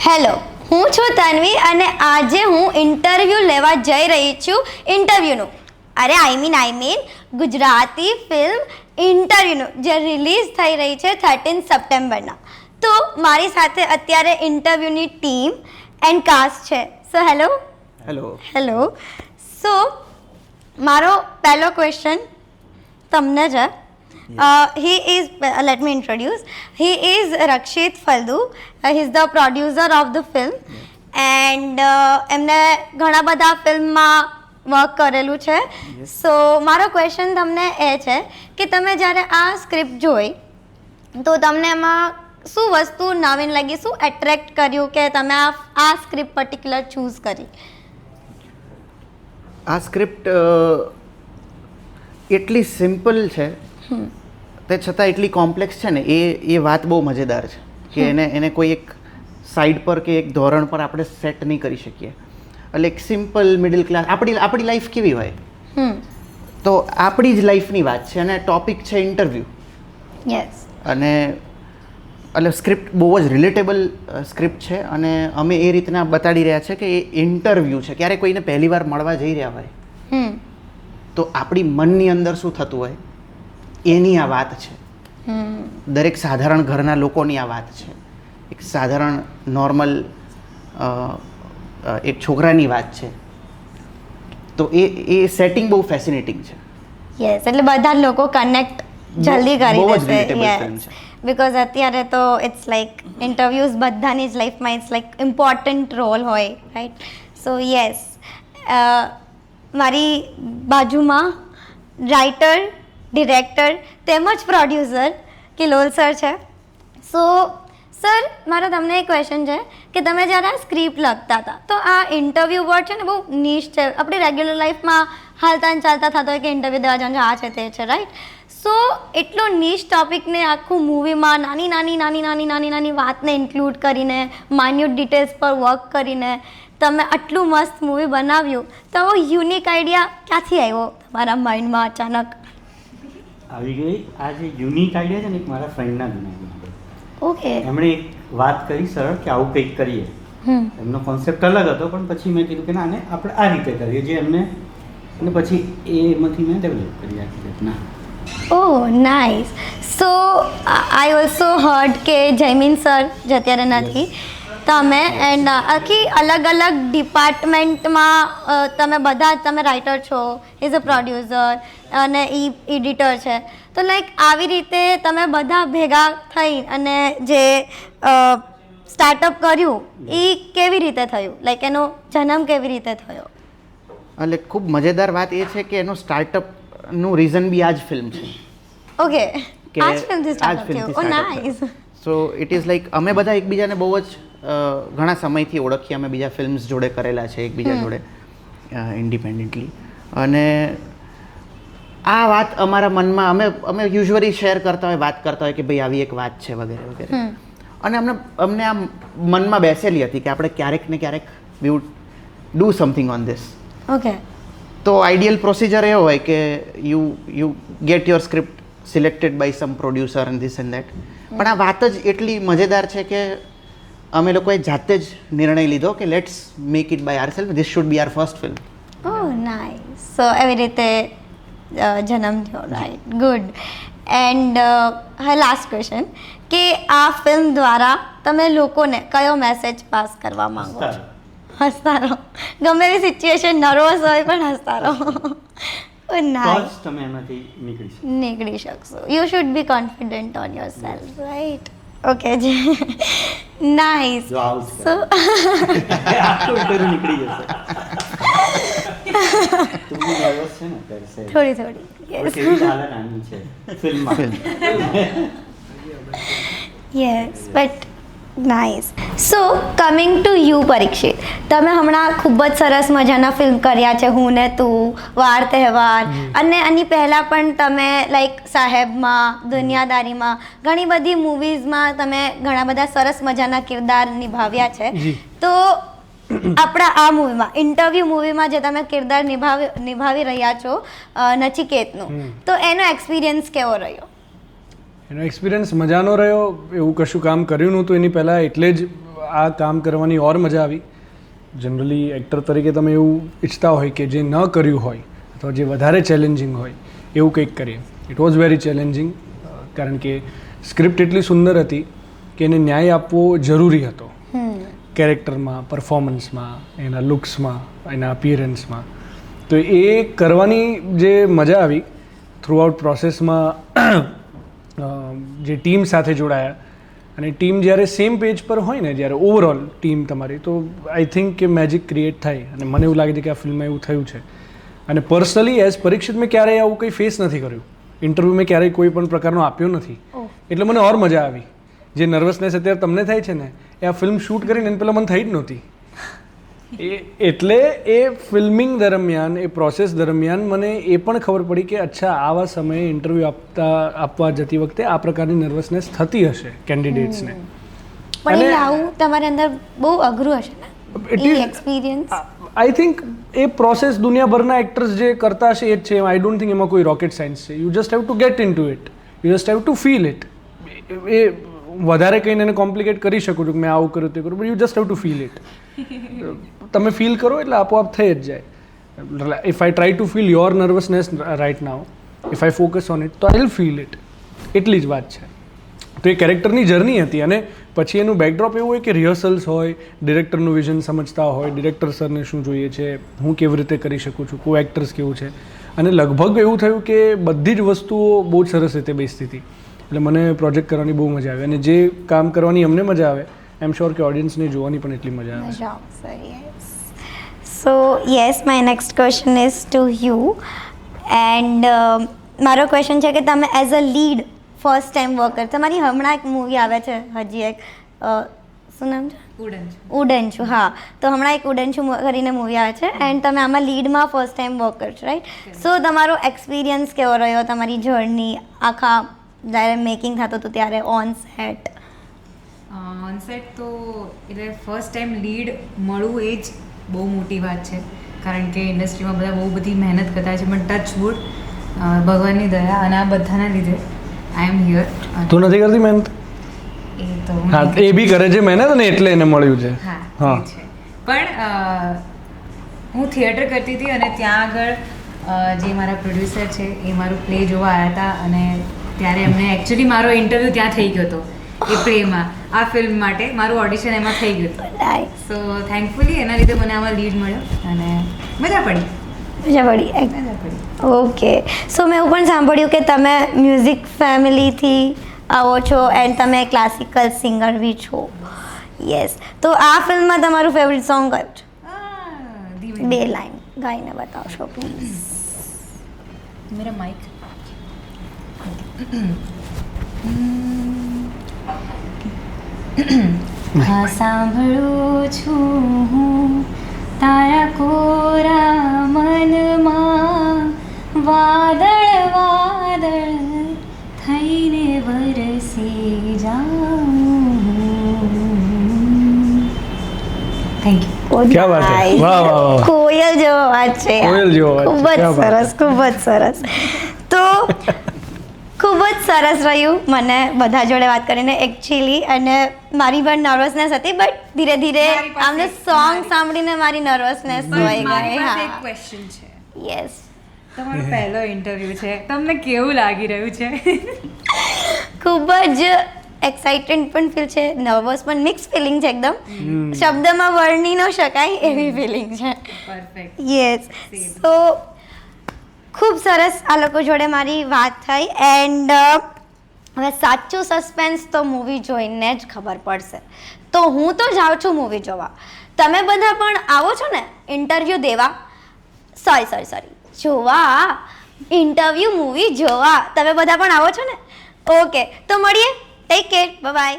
Hello, હું છું તન્વી અને આજે હું ઇન્ટરવ્યૂ લેવા જઈ રહી છું ઇન્ટરવ્યૂનું. આઈ મીન ગુજરાતી ફિલ્મ ઇન્ટરવ્યૂનું જે રિલીઝ થઈ રહી છે 13 સપ્ટેમ્બરના. તો મારી સાથે અત્યારે ઇન્ટરવ્યૂની ટીમ એન્ડ કાસ્ટ છે. So hello. સો મારો પહેલો ક્વેશ્ચન તમને છે. Let me introduce. He is Rakshit Faldu. He is the producer of the film. And એમને ઘણા બધા ફિલ્મમાં વર્ક કરેલું છે. સો મારો ક્વેશ્ચન તમને એ છે કે તમે જ્યારે આ સ્ક્રિપ્ટ જોઈ તો તમને એમાં શું વસ્તુ નવીન લાગી, શું એટ્રેક્ટ કર્યું કે તમે આ સ્ક્રિપ્ટ પર્ટિક્યુલર ચૂઝ કરી? આ સ્ક્રિપ્ટ એટલી સિમ્પલ છે તે છતાં એટલી કોમ્પ્લેક્સ છે ને એ વાત બહુ મજેદાર છે કે એને કોઈ એક સાઈડ પર કે એક ધોરણ પર આપણે સેટ નહીં કરી શકીએ. એટલે એક સિમ્પલ મિડલ ક્લાસ આપણી લાઈફ કેવી હોય તો આપણી જ લાઈફની વાત છે અને ટોપિક છે ઇન્ટરવ્યૂ. યસ. અને એટલે સ્ક્રિપ્ટ બહુ જ રિલેટેબલ સ્ક્રિપ્ટ છે અને અમે એ રીતના બતાડી રહ્યા છે કે એ ઇન્ટરવ્યૂ છે. ક્યારે કોઈને પહેલી વાર મળવા જઈ રહ્યા હોય તો આપણી મનની અંદર શું થતું હોય એની આ વાત છે. દરેક સાધારણ ઘરના લોકોની આ વાત છે. એક સાધારણ નોર્મલ એક છોકરાની વાત છે. તો એ સેટિંગ બહુ ફેસિનેટિંગ છે. યસ, એટલે બધા લોકો કનેક્ટ જલ્દી કરી દેશે. યસ, બિકોઝ અત્યારે તો ઇટ્સ લાઈક ઇન્ટરવ્યૂઝ બધાની જ લાઈફમાં ઇટ્સ લાઈક ઇમ્પોર્ટન્ટ રોલ હોય, રાઈટ? સો યસ, મારી બાજુમાં રાઇટર, ડિરેક્ટર તેમજ પ્રોડ્યુસર કિલોલ સર છે. સો સર, મારો તમને એક ક્વેશ્ચન છે કે તમે જ્યારે આ સ્ક્રિપ્ટ લખતા હતા તો આ ઇન્ટરવ્યૂ વર્ડ છે ને બહુ નિશ છે. આપણી રેગ્યુલર લાઈફમાં હાલતા ને ચાલતા થતો હોય કે ઇન્ટરવ્યૂ દેવા જવાનું આ છે તે છે, રાઈટ? સો એટલો નિશ ટોપિકને આખું મૂવીમાં નાની વાતને ઇન્ક્લુડ કરીને માઇન્યુટ ડિટેલ્સ પર વર્ક કરીને તમે આટલું મસ્ત મૂવી બનાવ્યું, તો યુનિક આઈડિયા ક્યાંથી આવ્યો તમારા માઇન્ડમાં અચાનક? આવી ગઈ આ જે યુનિક આઈડિયા છે ને એક મારા ફ્રેન્ડના દિમાગમાં. ઓકે. એમણે એક વાત કરી સરળ કે આવું કંઈક કરીએ. એમનો કોન્સેપ્ટ અલગ હતો પણ પછી મેં કીધું કે ના આને આપણે આ રીતે કરીએ જે એમને, અને પછી એમાંથી મેં ડેવલપ કરી આખી રીતના. Oh nice. So I also heard કે જયમીન સર જે અત્યારે નથી, તમે એન્ડ આખી અલગ અલગ ડિપાર્ટમેન્ટમાં તમે રાઇટર છો, ઇઝ અ પ્રોડ્યુસર અને એડિટર છે. તો લાઈક આવી રીતે તમે બધા ભેગા થઈ અને જે સ્ટાર્ટઅપ કર્યું એ કેવી રીતે થયું? લાઈક એનો જન્મ કેવી રીતે થયો? એટલે ખૂબ મજેદાર વાત એ છે કે એનું સ્ટાર્ટઅપનું રીઝન બી આ જ ફિલ્મ છે. ઓકે, કે આ જ ફિલ્મથી સ્ટાર્ટઅપ થયું. Oh nice. So it is like અમે બધા એકબીજાને બહુ જ ઘણા સમયથી ઓળખીએ. અમે બીજા ફિલ્મ્સ જોડે કરેલા છે એકબીજા જોડે ઇન્ડિપેન્ડન્ટલી. અને આ વાત અમારા મનમાં અમે યુઝ્યુઅલી શેર કરતા હોય, વાત કરતા હોય કે ભાઈ આવી એક વાત છે વગેરે વગેરે. અને અમને આ મનમાં બેસેલી હતી કે આપણે ક્યારેક ને ક્યારેક we would do something on this. Okay. તો આઈડિયલ પ્રોસિજર એવો હોય કે you get your script selected by some producer and this and that. પણ આ વાત જ એટલી મજેદાર છે કે અમે લોકોએ જાતે જ નિર્ણય લીધો કે let's make it by ourselves. This should be our first film. Oh nice. So એવી રીતે જન્મ થયો, right? Good. And last question કે આ ફિલ્મ દ્વારા તમે લોકોને કયો મેસેજ પાસ કરવા માંગો છો? હસતા રહો, ગમે એવી સિચ્યુએશન, નર્વસ હોય પણ હસતા રહો. નાઇસ. તમે એમાંથી નીકળી શકશો. You should be confident on yourself, right? Okay જી, નાઇસ. જો આવું સો આખું ઇન્ટરવ્યુ નીકળી જશે. તું બી નર્વસ છે ને અત્યારે સાહેબ? થોડી યસ. કેવી હાલત આની છે ફિલ્મમાં. Yes, but nice. So coming to you Parikshit, તમે હમણાં ખૂબ જ સરસ મજાના ફિલ્મ કર્યા છે, હું ને તું, વાર તહેવાર, અને આની પહેલાં પણ તમે લાઈક સાહેબમાં, દુનિયાદારીમાં, ઘણી બધી મૂવીઝમાં તમે ઘણા બધા સરસ મજાના કિરદાર નિભાવ્યા છે. તો આપણા આ મૂવીમાં, ઇન્ટરવ્યૂ મૂવીમાં જે તમે કિરદાર નિભાવી રહ્યા છો નચિકેતનું, તો એનો એક્સપિરિયન્સ કેવો રહ્યો? એનો એક્સપિરિયન્સ મજાનો રહ્યો. એવું કશું કામ કર્યું નહોતું એની પહેલાં, એટલે જ આ કામ કરવાની ઓર મજા આવી. જનરલી એક્ટર તરીકે તમે એવું ઈચ્છતા હોય કે જે ન કર્યું હોય અથવા જે વધારે ચેલેન્જિંગ હોય એવું કંઈક કરીએ. ઇટ વોઝ વેરી ચેલેન્જિંગ, કારણ કે સ્ક્રિપ્ટ એટલી સુંદર હતી કે એને ન્યાય આપવો જરૂરી હતો કેરેક્ટરમાં, પરફોર્મન્સમાં, એના લુક્સમાં, એના અપિયરન્સમાં. તો એ કરવાની જે મજા આવી થ્રુઆઉટ પ્રોસેસમાં, જે ટીમ સાથે જોડાયા, અને ટીમ જ્યારે સેમ પેજ પર હોય ને, જ્યારે ઓવરઓલ ટીમ તમારી, તો આઈ થિંક કે મેજિક ક્રિએટ થાય. અને મને એવું લાગે છે કે આ ફિલ્મમાં એવું થયું છે. અને પર્સનલી એઝ પરીક્ષિત મેં ક્યારેય આવું કંઈ ફેસ નથી કર્યું. ઇન્ટરવ્યૂ મેં ક્યારેય કોઈ પણ પ્રકારનો આપ્યો નથી, એટલે મને ઓર મજા આવી. જે નર્વસનેસ અત્યારે તમને થાય છે ને, એ આ ફિલ્મ શૂટ કરીને એને પહેલાં મને થઈ જ નહોતી. એટલે એ ફિલ્મિંગ દરમિયાન, એ પ્રોસેસ દરમિયાન મને એ પણ ખબર પડી કે અચ્છા, આવા સમયે ઇન્ટરવ્યૂ આપવા જતી વખતે આ પ્રકારની નર્વસનેસ થતી હશે કેન્ડિડેટ્સને. પણ એ લાવવું તમારી અંદર બહુ અઘરું હશે ને, એ એક્સપિરિયન્સ. આઈ થિંક એ પ્રોસેસ દુનિયાભરના એક્ટર્સ જે કરતા હશે એ જ છે. આઈ ડોન્ટ થિંક એમાં કોઈ રોકેટ સાયન્સ છે. You just have to get into it, you just have to feel it. એ વધારે કહીને એને કોમ્પ્લિકેટ કરી શકું છું કે મેં આવું કર્યું તે કર્યું, but you just have to feel it. તમે ફીલ કરો એટલે આપોઆપ થઈ જ જાય. If I try to feel your nervousness right now, if I focus on it, તો આઈ વિલ ફીલ ઇટ. એટલી જ વાત છે. તો એ કેરેક્ટરની જર્ની હતી. અને પછી એનું બેકડ્રોપ એવું હોય કે રિહર્સલ્સ હોય, ડિરેક્ટરનું વિઝન સમજતા હોય, ડિરેક્ટર સરને શું જોઈએ છે, હું કેવી રીતે કરી શકું છું, કો એક્ટર્સ કેવું છે. અને લગભગ એવું થયું કે બધી જ વસ્તુઓ બહુ જ સરસ રીતે બેસતી હતી. એટલે મને પ્રોજેક્ટ કરવાની બહુ મજા આવે. અને જે કામ કરવાની અમને મજા આવે, આઈ એમ શ્યોર કે ઓડિયન્સને જોવાની પણ એટલી મજા આવે. સો yes, my next question is to you. And મારો ક્વેશ્ચન છે કે તમે as a lead first time work કર, તમારી હમણાં એક મૂવી આવે છે, હજી એક, શું નામ છે? ઉડન છું. હા, તો હમણાં એક ઉડન છું કરીને મૂવી આવે છે, એન્ડ તમે આમાં લીડમાં ફર્સ્ટ ટાઈમ વર્ક કરશો, રાઈટ? સો તમારો એક્સપિરિયન્સ કેવો રહ્યો, તમારી જર્ની આખા જ્યારે મેકિંગ થતું હતું ત્યારે ઓન સેટ? ઓન સેટ તો એટલે ફર્સ્ટ ટાઈમ લીડ મળવું એ જ બહુ મોટી વાત છે, કારણ કે ઇન્ડસ્ટ્રીમાં બધા બહુ બધી મહેનત કરતા છે, પણ ટચ વુડ, ભગવાનની દયા અને આ બધાના લીધે આઈ એમ હિયર. તું નથી કરતી મહેનત? એ તો હા, એ બી કરે છે મહેનત, અને એટલે એને મળ્યું છે. હા, એ છે. પણ હું થિયેટર કરતી હતી અને ત્યાં આગળ જે મારા પ્રોડ્યુસર છે એ મારું પ્લે જોવા આવ્યા હતા, અને ત્યારે એમને એકચ્યુઅલી મારો ઇન્ટરવ્યૂ ત્યાં થઈ ગયો હતો એ પ્લેમાં. આ ફિલ્મ માટે મારું ઓડિશન એમાં થઈ ગયું હતું. સો થેન્કફુલી એના લીધે મને આમાં લીડ મળ્યો અને મજા પડી. ઓકે. સો મેં એવું પણ સાંભળ્યું કે તમે મ્યુઝિક ફેમિલીથી આવો છો એન્ડ તમે ક્લાસિકલ સિંગર બી છો. યસ, તો આ ફિલ્મમાં તમારું ફેવરિટ સોંગ કયું છે? 2 લાઈન ગાઈને બતાવશો પ્લીઝ. Mera Mike. હા, સાંભળું છું હું તારા કોરા મનમાં, વાદળ વાદળ થઈને વરસી જાઉં. Thank you. ક્યાં વાત છે! વાહ વાહ વાહ! કોયલ જેવો વાત છે, કોયલ જેવો વાત છે. ખૂબ જ ક્યાં વાત. સરસ, ખૂબ જ સરસ. તો ખૂબ જ સરસ રહ્યું મને બધા જોડે વાત કરીને એકચ્યુઅલી. અને મારી પણ નર્વસનેસ હતી, બટ ધીરે ધીરે આમને સોંગ સાંભળીને મારી નર્વસનેસ વહી મારી ગઈ. પાસે એક હા, ક્વેશ્ચન છે. યસ. તમારો પહેલો ઇન્ટરવ્યૂ છે, તમને કેવું લાગી રહ્યું છે? ખૂબ જ એક્સાઇટેડ પણ ફીલ છે, નર્વસ પણ, મિક્સ ફિલિંગ છે એકદમ. શબ્દમાં વર્ણવી ન શકાય એવી ફિલિંગ છે. પરફેક્ટ. યસ. સો ખૂબ સરસ આ લોકો જોડે મારી વાત થઈ. એન્ડ હવે સાચું સસ્પેન્સ તો મૂવી જોઈને જ ખબર પડશે. તો હું તો જાઉં છું મૂવી જોવા, તમે બધા પણ આવો છો ને ઇન્ટરવ્યૂ દેવા, સોરી જોવા, ઇન્ટરવ્યૂ મૂવી જોવા તમે બધા પણ આવો છો ને? ઓકે, તો મળીએ. Take care, bye bye.